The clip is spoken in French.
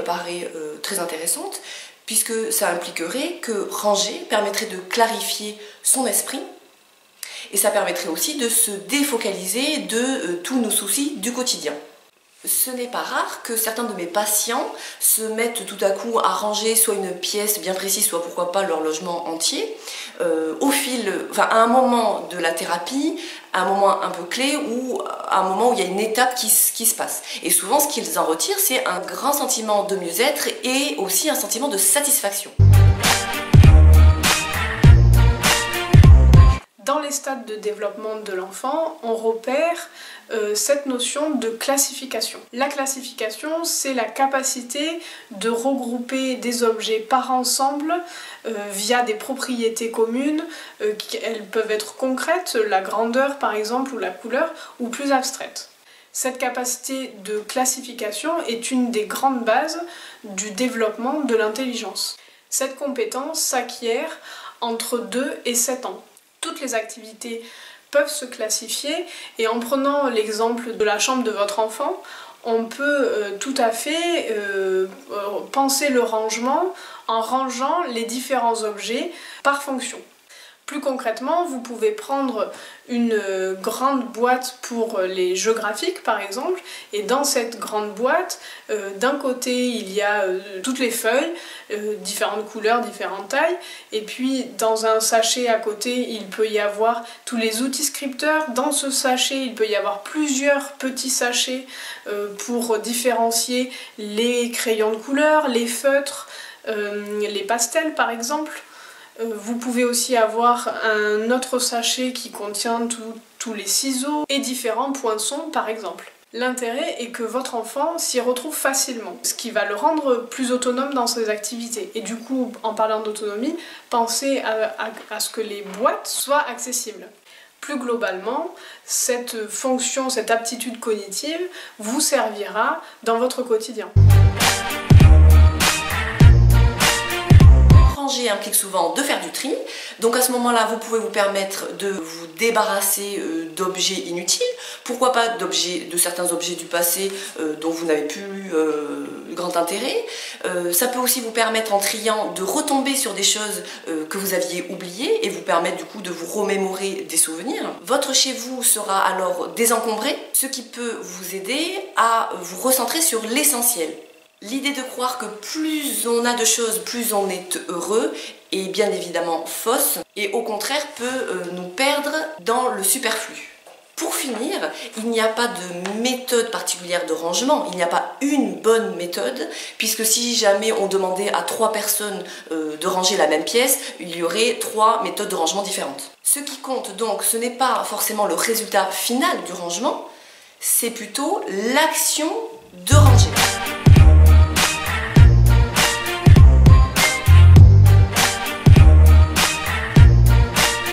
me paraît très intéressante, puisque ça impliquerait que ranger permettrait de clarifier son esprit, et ça permettrait aussi de se défocaliser de tous nos soucis du quotidien. Ce n'est pas rare que certains de mes patients se mettent tout à coup à ranger soit une pièce bien précise, soit pourquoi pas leur logement entier, à un moment de la thérapie, à un moment un peu clé ou à un moment où il y a une étape qui se passe. Et souvent ce qu'ils en retirent, c'est un grand sentiment de mieux-être et aussi un sentiment de satisfaction. Dans les stades de développement de l'enfant, on repère cette notion de classification. La classification, c'est la capacité de regrouper des objets par ensemble via des propriétés communes. Elles peuvent être concrètes, la grandeur par exemple, ou la couleur, ou plus abstraites. Cette capacité de classification est une des grandes bases du développement de l'intelligence. Cette compétence s'acquiert entre 2 et 7 ans. Toutes les activités peuvent se classifier et en prenant l'exemple de la chambre de votre enfant, on peut tout à fait penser le rangement en rangeant les différents objets par fonction. Plus concrètement, vous pouvez prendre une grande boîte pour les jeux graphiques par exemple, et dans cette grande boîte, d'un côté il y a toutes les feuilles, différentes couleurs, différentes tailles, et puis dans un sachet à côté il peut y avoir tous les outils scripteurs. Dans ce sachet il peut y avoir plusieurs petits sachets pour différencier les crayons de couleur, les feutres, les pastels par exemple. Vous pouvez aussi avoir un autre sachet qui contient tous les ciseaux et différents poinçons par exemple. L'intérêt est que votre enfant s'y retrouve facilement, ce qui va le rendre plus autonome dans ses activités. Et du coup, en parlant d'autonomie, pensez à ce que les boîtes soient accessibles. Plus globalement, cette fonction, cette aptitude cognitive vous servira dans votre quotidien. Ranger implique souvent de faire du tri, donc à ce moment-là vous pouvez vous permettre de vous débarrasser d'objets inutiles, pourquoi pas de certains objets du passé dont vous n'avez plus grand intérêt. Ça peut aussi vous permettre en triant de retomber sur des choses que vous aviez oubliées et vous permettre du coup de vous remémorer des souvenirs. Votre chez vous sera alors désencombré, ce qui peut vous aider à vous recentrer sur l'essentiel. L'idée de croire que plus on a de choses, plus on est heureux est bien évidemment fausse et au contraire peut nous perdre dans le superflu. Pour finir, il n'y a pas de méthode particulière de rangement, il n'y a pas une bonne méthode, puisque si jamais on demandait à 3 personnes de ranger la même pièce, il y aurait 3 méthodes de rangement différentes. Ce qui compte donc, ce n'est pas forcément le résultat final du rangement, c'est plutôt l'action de ranger.